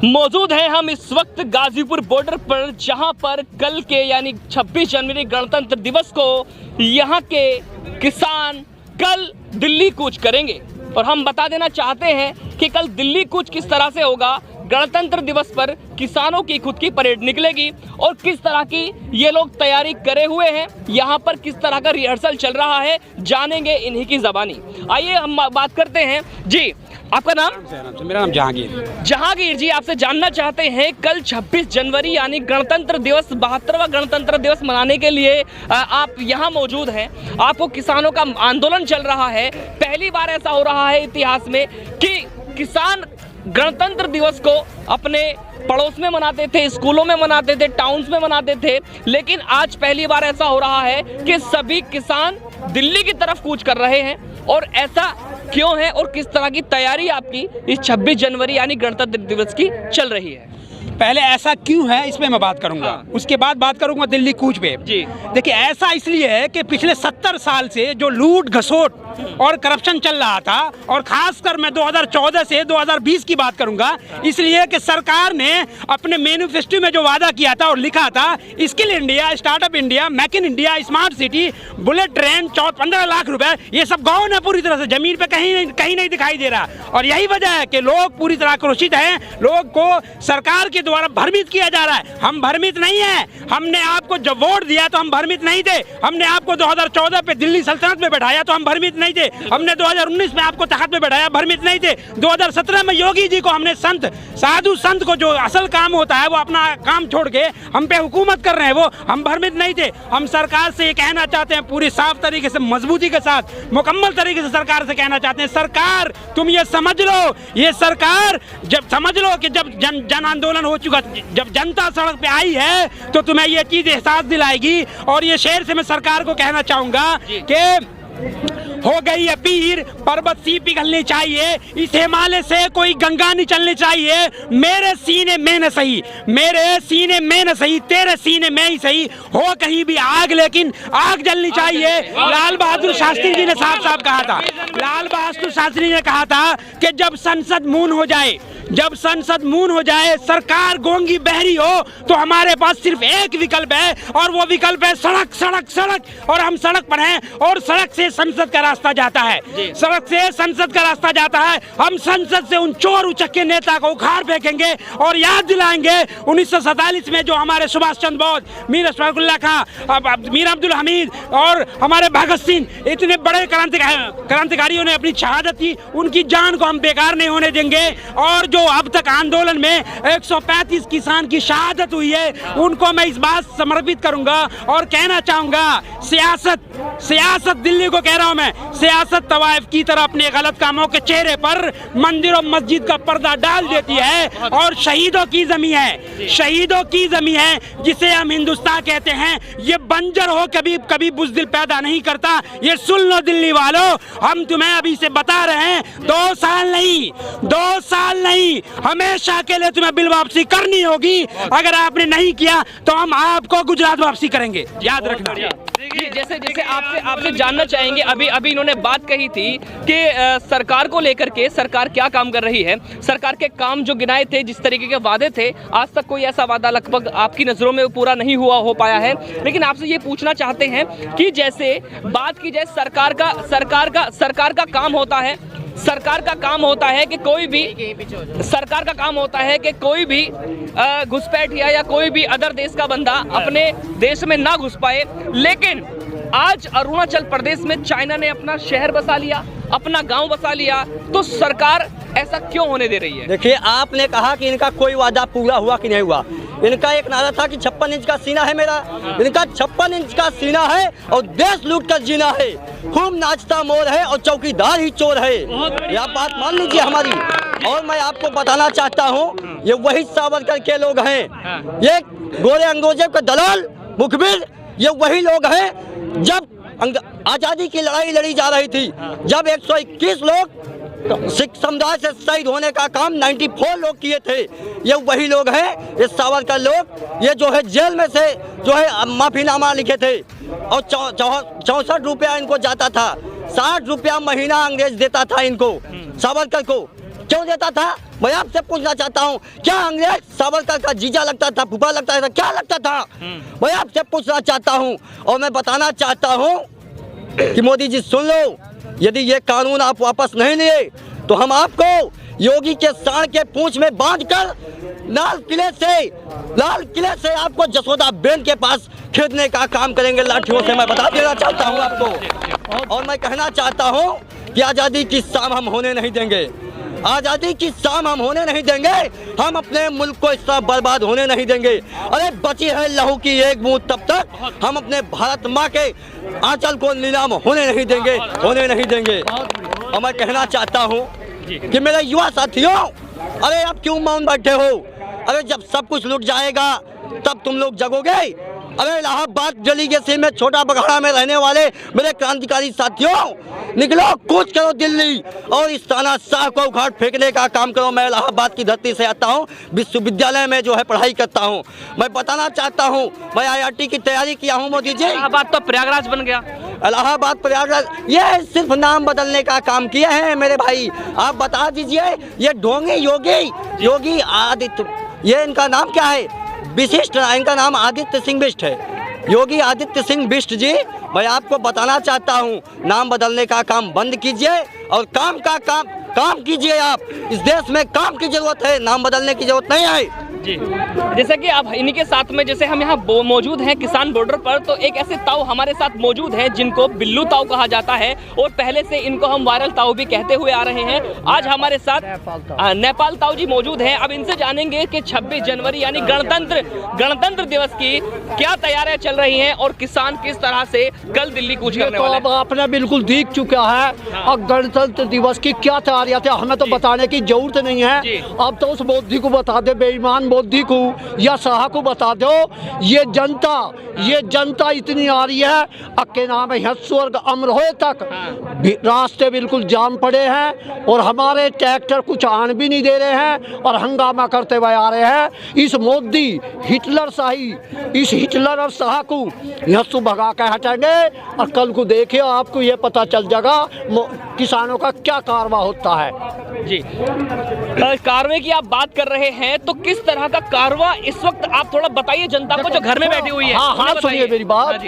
मौजूद हैं हम इस वक्त गाजीपुर बॉर्डर पर, जहां पर कल के यानी 26 जनवरी गणतंत्र दिवस को यहां के किसान कल दिल्ली कूच करेंगे। और हम बता देना चाहते हैं कि कल दिल्ली कूच किस तरह से होगा। गणतंत्र दिवस पर किसानों की खुद की परेड निकलेगी और किस तरह की ये लोग तैयारी करे हुए हैं, यहाँ पर किस तरह का रिहर्सल चल रहा है, जानेंगे इन्हीं की ज़बानी। आइए हम बात करते हैं। जी, आपका नाम? मेरा नाम जहांगीर। जहांगीर जी, आपसे जानना चाहते हैं कल 26 जनवरी यानी गणतंत्र दिवस, 72वां गणतंत्र दिवस मनाने के लिए आप यहाँ मौजूद हैं। आपको किसानों का आंदोलन चल रहा है। पहली बार ऐसा हो रहा है इतिहास में कि किसान गणतंत्र दिवस को अपने पड़ोस में मनाते थे, स्कूलों में मनाते थे, टाउन्स में मनाते थे, लेकिन आज पहली बार ऐसा हो रहा है कि सभी किसान दिल्ली की तरफ कूच कर रहे हैं। और ऐसा क्यों है और किस तरह की तैयारी आपकी इस 26 जनवरी यानी गणतंत्र दिवस की चल रही है? पहले ऐसा क्यों है इसमें मैं बात करूंगा। उसके बाद बात करूंगा दिल्ली कूच पे। जी देखिए, ऐसा इसलिए है कि पिछले 70 साल से जो लूट घसोट और करप्शन चल रहा था, और खासकर मैं 2014 से 2020 की बात करूंगा, इसलिए कि सरकार ने अपने मैनिफेस्टो में जो वादा किया था और लिखा था, skill India, startup India, make in India, smart city, bullet train, 15 lakh रुपए, ये सब गाँव है पूरी तरह से, जमीन पे कहीं नहीं दिखाई दे रहा। और यही वजह है कि लोग पूरी तरह आक्रोशित हैं। लोग को सरकार के द्वारा भ्रमित किया जा रहा है। हम भ्रमित नहीं है। हमने आपको जब वोट दिया तो हम भ्रमित नहीं थे। हमने आपको 2014 पे दिल्ली सल्तनत में बैठाया तो हम भ्रमित नहीं थे। हमने 2019 में आपको तख्त पे बैठाया, भ्रमित नहीं थे। 2017 में योगी जी को हमने साधु संत को जो असल काम होता है वो अपना काम छोड़ के हम पे हुकूमत कर रहे हैं, वो हम भ्रमित नहीं थे। हम सरकार से ये कहना चाहते हैं, पूरी साफ तरीके से, मजबूती के साथ, मुकम्मल तरीके से सरकार से कहना चाहते हैं, सरकार तुम ये समझ लो, ये सरकार जब समझ लो कि जब जन आंदोलन हो चुका, जब जनता सड़क पे आई है तो तुम्हें ये चीज एहसास दिलाएगी। और ये शहर से मैं सरकार को कहना चाहूंगा कि हो गई है पीर, पर्वत सी पिघलनी चाहिए, इस हिमालय से कोई गंगा निचलनी चाहिए। मेरे सीने में न सही, मेरे सीने में न सही, तेरे सीने में ही सही, हो कहीं भी आग, लेकिन आग जलनी चाहिए। लाल बहादुर शास्त्री जी ने साफ साफ कहा था, लाल बहादुर शास्त्री ने कहा था कि जब संसद मौन हो जाए, जब संसद मौन हो जाए, सरकार गूंगी बहरी हो, तो हमारे पास सिर्फ एक विकल्प है, और वो विकल्प है सड़क, सड़क, सड़क। और हम सड़क पर हैं, और सड़क से संसद का रास्ता जाता है, सड़क से संसद का रास्ता जाता है। हम संसद से उन चोर उचक्के नेता को उखाड़ फेंकेंगे और याद दिलाएंगे 1947 में जो हमारे सुभाष चंद्र बोस, मीर अशफाकुल्लाह खां, मीर अब्दुल हमीद और हमारे भगत सिंह, इतने बड़े क्रांतिकारियों ने अपनी शहादत की, उनकी जान को हम बेकार नहीं होने देंगे। और जो अब तक आंदोलन में 135 किसान की शहादत हुई है, उनको मैं इस बात समर्पित करूंगा और कहना चाहूंगा, सियासत दिल्ली को कह रहा हूं मैं, सियासत तवाइफ की तरह अपने गलत कामों के चेहरे पर मंदिर और मस्जिद का पर्दा डाल देती है। और शहीदों की जमीन है, शहीदों की जमीन है, जिसे हम हिंदुस्तान कहते हैं, ये बंजर हो कभी कभी बुज़दिल पैदा नहीं करता। ये सुन लो दिल्ली वालों, हम तुम्हें अभी से बता रहे हैं, 2 साल नहीं, हमेशा के लिए तुम्हें बिल वापसी करनी होगी। अगर आपने नहीं किया तो हम आपको गुजरात वापसी करेंगे, याद रखना। जैसे आपसे जानना चाहेंगे, अभी इन्होंने बात कही थी कि सरकार को लेकर के सरकार क्या काम कर रही है, सरकार के काम जो गिनाए थे, जिस तरीके के वादे थे, आज तक कोई ऐसा वादा लगभग आपकी नज़रों में पूरा नहीं हो पाया है। लेकिन आपसे ये पूछना चाहते हैं कि जैसे बात की जाए सरकार का काम होता है, सरकार का काम होता है कि कोई भी सरकार का काम होता है कि कोई भी घुसपैठ या कोई भी अदर देश का बंदा अपने देश में ना घुस पाए। लेकिन आज अरुणाचल प्रदेश में चाइना ने अपना शहर बसा लिया, अपना गांव बसा लिया, तो सरकार ऐसा क्यों होने दे रही है? देखिए, आपने कहा कि इनका कोई वादा पूरा हुआ कि नहीं हुआ। इनका एक नारा था कि 56 इंच का सीना है मेरा, इनका 56 इंच का सीना है और देश लूट कर जीना है, खूब नाचता मोर है और चौकीदार ही चोर है। यह बात मान लीजिए हमारी। और मैं आपको बताना चाहता हूँ, ये वही सावरकर के लोग हैं, ये गोरे अंग्रेजों के दलाल मुखबिर, ये वही लोग हैं। जब आज़ादी की लड़ाई लड़ी जा रही थी, जब 121 लोग सिख समुदाय से शहीद होने का काम 94 लोग किए थे, ये वही लोग हैं, ये सावरकर लोग। ये जो है जेल में से जो है माफीनामा लिखे थे, और 64 रुपया इनको जाता था, 60 रुपया महीना अंग्रेज देता था इनको, सावरकर को। क्यों देता था? मैं आपसे पूछना चाहता हूँ, क्या अंग्रेज सावरकर का जीजा लगता था, फूफा लगता था, क्या लगता था? मैं आपसे पूछना चाहता हूँ और मैं बताना चाहता हूँ कि मोदी जी सुन लो, यदि ये कानून आप वापस नहीं लिए तो हम आपको योगी के सांड के पूंछ में बांधकर लाल किले से आपको जसोदा बेन के पास खरीदने का काम करेंगे लाठियों से। मैं बता देना चाहता हूँ आपको, और मैं कहना चाहता हूँ कि आज़ादी की शाम हम होने नहीं देंगे, आज़ादी की शाम हम होने नहीं देंगे, हम अपने मुल्क को इस तरह बर्बाद होने नहीं देंगे। अरे बची है लहू की एक बूंद, तब तक हम अपने भारत माँ के आंचल को नीलाम होने नहीं देंगे, होने नहीं देंगे। और मैं कहना चाहता हूँ कि मेरे युवा साथियों, अरे आप क्यों मौन बैठे हो? अरे जब सब कुछ लुट जाएगा तब तुम लोग जगोगे। अरे इलाहाबाद दिल्ली के सिर में छोटा बघाड़ा में रहने वाले मेरे क्रांतिकारी साथियों, निकलो, कूच करो दिल्ली और इस तानाशाह को उखाड़ फेंकने का काम करो। मैं इलाहाबाद की धरती से आता हूँ, विश्वविद्यालय में जो है पढ़ाई करता हूँ। मैं बताना चाहता हूँ, मैं IIT की तैयारी किया हूँ। मोदी जी, इलाहाबाद तो प्रयागराज बन गया। इलाहाबाद प्रयागराज, ये सिर्फ नाम बदलने का काम किए हैं मेरे भाई। आप बता दीजिए, ये ढोंगी योगी आदित्य, ये इनका नाम क्या है? विशिष्ट, इनका नाम आदित्य सिंह बिष्ट है। योगी आदित्य सिंह बिष्ट जी, मैं आपको बताना चाहता हूँ, नाम बदलने का काम बंद कीजिए और काम कीजिए। आप, इस देश में काम की जरूरत है, नाम बदलने की जरूरत नहीं है जी। जैसे कि अब इन्हीं के साथ में, जैसे हम यहाँ मौजूद हैं किसान बॉर्डर पर, तो एक ऐसे ताऊ हमारे साथ मौजूद हैं जिनको बिल्लू ताऊ कहा जाता है और पहले से इनको हम वायरल ताऊ भी कहते हुए आ रहे हैं। आज हमारे साथ नेपाल ताऊ जी मौजूद हैं। अब इनसे जानेंगे कि 26 जनवरी यानी गणतंत्र दिवस की क्या तैयारियां चल रही हैं और किसान किस तरह से कल दिल्ली कूच करने वाले हैं। अब आपने बिल्कुल देख चुका है और गणतंत्र दिवस की क्या तैयारियां थी, हमें तो बताने की जरूरत नहीं है। अब तो उस मोदी को बता दे, बेईमान मोदी को या शाह को बता दो, ये जनता इतनी आ रही है, अक्के नाम है स्वर्ग अमरोहे तक रास्ते बिल्कुल जाम पड़े हैं और हमारे ट्रैक्टर कुछ आन भी नहीं दे रहे हैं और हंगामा करते हुए आ रहे हैं। इस मोदी इस हिटलर और शाह को यहाँ भगा के हटाएंगे और कल को देखिए, आपको ये पता चल जाएगा किसानों का क्या कारवां होता है। जी, कारवां की आप बात कर रहे हैं, तो किस तरह का कारवां इस वक्त आप थोड़ा बताइए जनता को जो घर में बैठी हुई है। हाँ, सुनिए मेरी बात।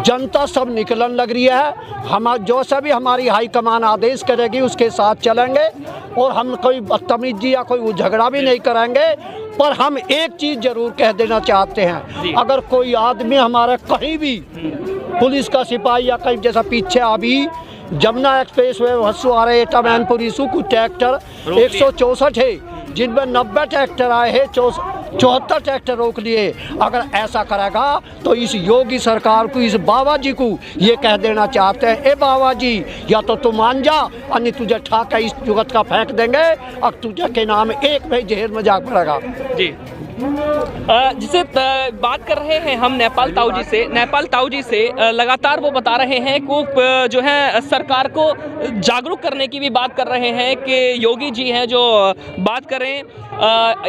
जनता सब निकलन लग रही है, हम जो सा भी हमारी हाईकमान आदेश करेगी उसके साथ चलेंगे और हम कोई बदतमीजी या कोई झगड़ा भी नहीं करेंगे। पर हम एक चीज़ जरूर कह देना चाहते हैं, अगर कोई आदमी हमारा कहीं भी पुलिस का सिपाही या कहीं, जैसा पीछे अभी जमुना एक्सप्रेस वे हंसू आ रहे टमैनपुरी को ट्रैक्टर 164 है, जिनमें 90 ट्रैक्टर आए हैं, 74 ट्रैक्टर रोक लिए। अगर ऐसा करेगा तो इस योगी सरकार को, इस बाबा जी को ये कह देना चाहते हैं, ए बाबा जी, या तो तू मान जा, अन्य तुझे ठाका इस जुगत का फेंक देंगे और तुझे के नाम एक भाई जहर में जा पड़ेगा। जी, जिसे बात कर रहे हैं हम नेपाल ताऊ जी से लगातार वो बता रहे हैं कि जो है सरकार को जागरूक करने की भी बात कर रहे हैं कि योगी जी हैं जो बात करें,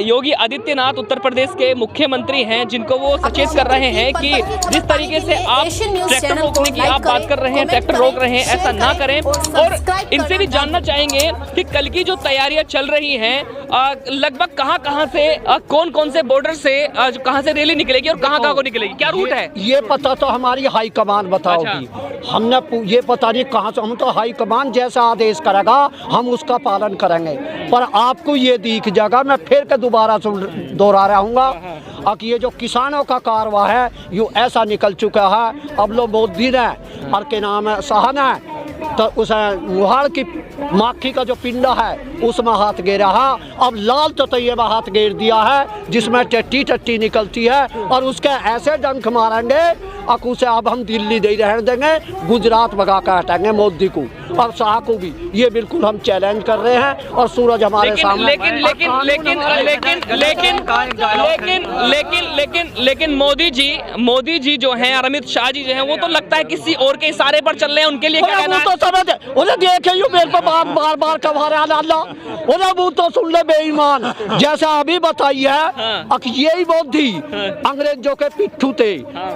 योगी आदित्यनाथ उत्तर प्रदेश के मुख्यमंत्री हैं, जिनको वो सचेत कर रहे हैं कि जिस तरीके से आप ट्रैक्टर रोकने की आप बात कर रहे हैं, ट्रैक्टर रोक रहे हैं, ऐसा ना करें। और इनसे भी जानना चाहेंगे कि कल की जो तैयारियां चल रही हैं, लगभग कहां से कौन से बॉर्डर से कहां से रैली निकलेगी और कहां को निकलेगी, क्या रूट है? ये पता तो हमारी हाईकमान बताओगी। हमने ये पता नहीं कहां से, हम तो हाईकमान जैसा आदेश करेगा हम उसका पालन करेंगे। पर आपको ये दिख जाएगा, मैं फिर के दोबारा दोहरा रहूँगा, कि ये जो किसानों का कारवां है यूँ ऐसा निकल चुका है। अब लोग मोदी ने और के नाम है शाह ने तो उस मुहाड़ की माखी का जो पिंडा है उसमें हाथ गेरा है। अब लाल ततैये में हाथ गेर दिया है जिसमें टट्टी निकलती है और उसके ऐसे डंक मारेंगे और उसे अब हम दिल्ली नहीं रहने देंगे, गुजरात भगा कर हटाएंगे मोदी को और शाह को भी। ये बिल्कुल हम चैलेंज कर रहे हैं और सूरज हमारे सामने। लेकिन मोदी जी जो हैं, अमित शाह जी जो हैं, वो तो लगता है किसी और के इशारे पर चल रहे हैं। उनके लिए क्या कहना है? तो समझ उन्हें देखे मेरे पर बार बार कमा रहा अल्लाह, उन्हें वो तो सुन ले बेईमान, जैसा अभी बताई है यही बुद्धि अंग्रेजों के पिट्ठू थे,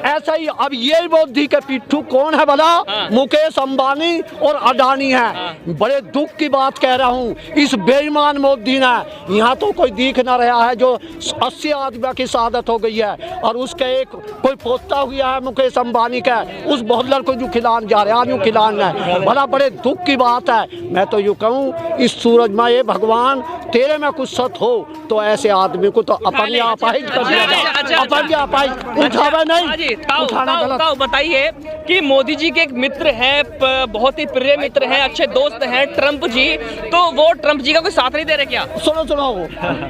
ऐसा ही अब यही बुद्धि के पिट्ठू कौन है भला? मुकेश अंबानी और अडानी है। बड़े दुख की बात कह रहा हूँ, इस बेईमान मोदी ने, यहाँ तो कोई दिख ना रहा है जो 80 आदमी की शहादत हो गई है और उसके एक कोई पोता हुआ है मुकेश अंबानी का, उस बहलर को जो खिलान जा रहे हैं, खिलान है भला। बड़े दुख की बात है। मैं तो यूँ कहूँ इस सूरजमय भगवान तेरे में कुछ सत हो तो ऐसे आदमी को तो अपन अपाहिज कर दिया जाए, अपन अपाहिज उठावे नहीं, उठाना गलत। बताइए कि मोदी जी के एक मित्र हैं, बहुत ही प्रिय मित्र हैं, अच्छे दोस्त हैं ट्रंप जी, तो वो ट्रंप जी का कोई साथ नहीं दे रहे क्या? सुनो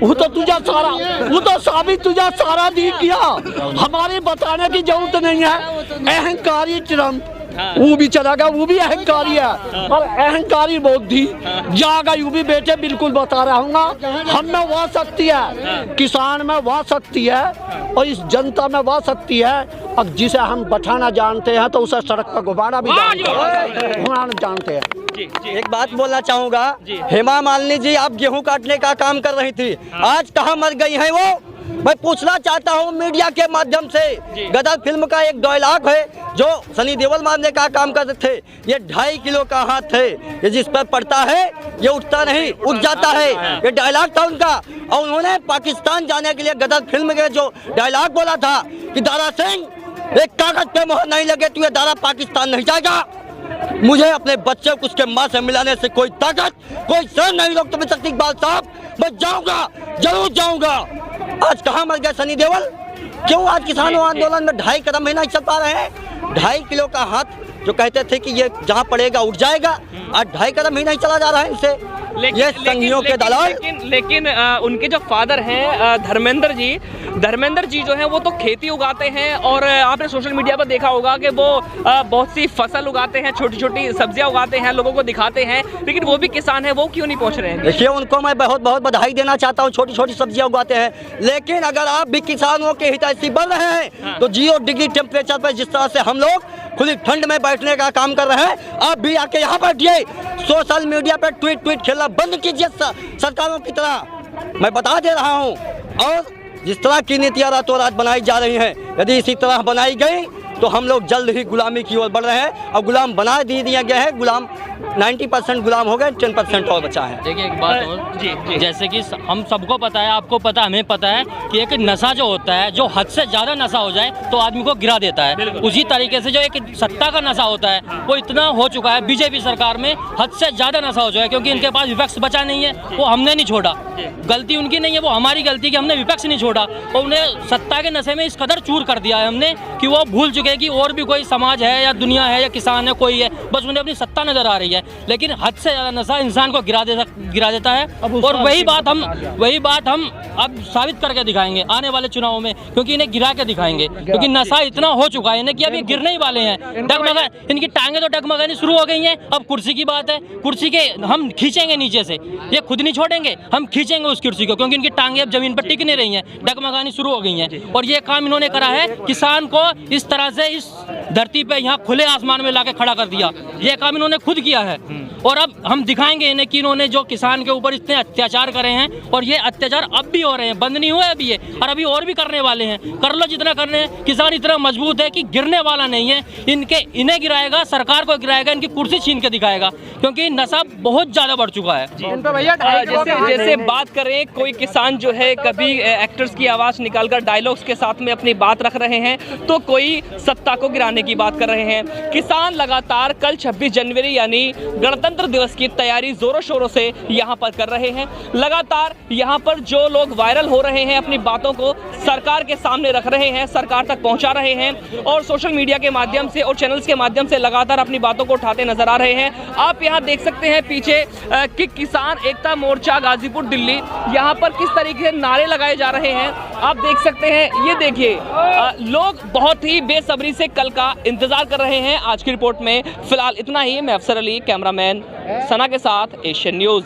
वो तो तुझा सारा, वो तो साबित तुझा सारा दी किया, हमारे बताने की जरूरत नहीं है। अहंकारी ट्रंप वो भी चला गया, वो भी अहंकारी है और अहंकारी बुद्धि जागा, यू भी बेटे बिल्कुल बता रहा हूँ। हम में वह शक्ति है, किसान में वह शक्ति है और इस जनता में वह शक्ति है। अब जिसे हम बैठाना जानते हैं तो उसे सड़क पर घुमाना भी जानते हैं। एक बात बोलना चाहूँगा, हेमा मालिनी जी आप गेहूं काटने का काम कर रही थी, आज कहाँ मर गई हैं वो? मैं पूछना चाहता हूँ मीडिया के माध्यम से, गदर फिल्म का एक डायलॉग है जो सनी देओल मारने का काम करते थे, ये 2.5 किलो का हाथ है, ये जिस पर पड़ता है ये उठता नहीं उठ जाता है, ये डायलॉग था उनका। और उन्होंने पाकिस्तान जाने के लिए गदर फिल्म के जो डायलॉग बोला था कि दारा सिंह एक कागज पे मोहर नहीं लगे तो ये दारा पाकिस्तान नहीं जाएगा। मुझे अपने बच्चे को उसके माँ से मिलाने से कोई ताकत, कोई सर नहीं रोक सकती। इकबाल साहब मैं जाऊंगा, जरूर जाऊंगा। आज कहाँ मर गए सनी देओल? क्यों आज किसानों आंदोलन में 2.5 कदम भी नहीं चल पा रहे हैं? 2.5 किलो का हाथ जो कहते थे कि ये जहाँ पड़ेगा उठ जाएगा, आज 2.5 कदम ही नहीं चला जा रहा है इनसे। ये संघियों के दलाल। लेकिन उनके जो फादर हैं धर्मेंद्र जी जो है वो तो खेती उगाते हैं और आपने सोशल मीडिया पर देखा होगा कि वो बहुत सी फसल उगाते हैं, छोटी छोटी सब्जियां उगाते हैं, लोगों को दिखाते हैं, लेकिन वो भी किसान है, वो क्यों नहीं पहुंच रहे हैं? देखिए उनको मैं बहुत बहुत बधाई देना चाहता हूँ, छोटी छोटी सब्जियां उगाते हैं, लेकिन अगर आप भी किसानों के हितैषी बन रहे हैं तो 0 डिग्री टेम्परेचर पर जिस तरह से हम लोग खुली ठंड में बैठने का काम कर रहे हैं, आप भी आके यहाँ बैठिए, सोशल मीडिया पे ट्वीट खेलना बंद कीजिए सरकारों की तरह, मैं बता दे रहा हूँ। और जिस तरह की नीतियाँ रातों रात बनाई जा रही हैं, यदि इसी तरह बनाई गई तो हम लोग जल्द ही गुलामी की ओर बढ़ रहे हैं। और गुलाम बना दिया गया है, गुलाम 90% गुलाम हो गए, 10% और बचा है। देखिए एक बात और, जैसे कि हम सबको पता है, आपको पता, हमें पता है कि एक नशा जो होता है, जो हद से ज़्यादा नशा हो जाए तो आदमी को गिरा देता है। उसी तरीके से जो एक सत्ता का नशा होता है वो इतना हो चुका है बीजेपी सरकार में, हद से ज़्यादा नशा हो चुका है, क्योंकि इनके पास विपक्ष बचा नहीं है। वो हमने नहीं छोड़ा, गलती उनकी नहीं है, वो हमारी गलती कि हमने विपक्ष नहीं छोड़ा और उन्हें सत्ता के नशे में इस कदर चूर कर दिया है हमने कि वो भूल चुके हैं कि और भी कोई समाज है या दुनिया है या किसान है, कोई है, बस उन्हें अपनी सत्ता नजर आ रही है। लेकिन हद से ज़्यादा नशा इंसान को गिरा देता है और वही बात हम अब साबित करके दिखाएंगे आने वाले चुनावों में, क्योंकि इन्हें गिरा के दिखाएंगे, क्योंकि नशा इतना हो चुका है इन्हें कि अब ये गिरने ही वाले हैं। डगमगा इनकी टांगें तो डगमगानी शुरू हो गई हैं। अब कुर्सी की बात है, कुर्सी के हम खींचेंगे नीचे से, ये खुद नहीं छोड़ेंगे, हम खींचेंगे उस कुर्सी को, क्योंकि इनकी टांगें अब जमीन पर टिक नहीं रही हैं, डगमगानी शुरू हो गई हैं। और ये काम इन्होंने करा है, किसान को इस तरह से इस धरती पे यहाँ खुले आसमान में लाके खड़ा कर दिया, ये काम इन्होंने खुद किया है। और अब हम दिखाएंगे इन्हें कि इन्होंने जो किसान के ऊपर इतने अत्याचार करे हैं, और ये अत्याचार अब भी हो रहे हैं, बंद नहीं हुए अभी ये, और अभी और भी करने वाले हैं। कर लो जितना करने हैं, किसान इतना मजबूत है कि गिरने वाला नहीं है। इन्हें गिराएगा, सरकार को गिराएगा, इनकी कुर्सी छीन के दिखाएगा, क्योंकि नशा बहुत ज्यादा बढ़ चुका है। जैसे बात करें, कोई किसान जो है कभी एक्टर्स की आवाज निकालकर डायलॉग्स के साथ में अपनी बात रख रहे हैं, तो कोई सत्ता को गिराने की बात कर रहे हैं। किसान लगातार कल 26 जनवरी यानी गणतंत्र दिवस की तैयारी जोरों शोरों से यहाँ पर कर रहे हैं। लगातार यहाँ पर जो लोग वायरल हो रहे हैं, अपनी बातों को सरकार के सामने रख रहे हैं, सरकार तक पहुँचा रहे हैं और सोशल मीडिया के माध्यम से और चैनल्स के माध्यम से लगातार अपनी बातों को उठाते नजर आ रहे हैं। आप यहाँ देख सकते हैं पीछे कि किसान एकता मोर्चा गाजीपुर दिल्ली, यहाँ पर किस तरीके से नारे लगाए जा रहे हैं आप देख सकते हैं। ये देखिए, लोग बहुत ही बेसब्री से कल का इंतजार कर रहे हैं। आज की रिपोर्ट में फिलहाल इतना ही। मैं अफसर अली, कैमरामैन सना के साथ, एशियन न्यूज।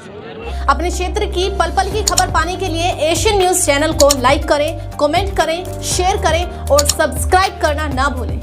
अपने क्षेत्र की पल पल की खबर पाने के लिए एशियन न्यूज चैनल को लाइक करें, कमेंट करें, शेयर करें और सब्सक्राइब करना ना भूलें।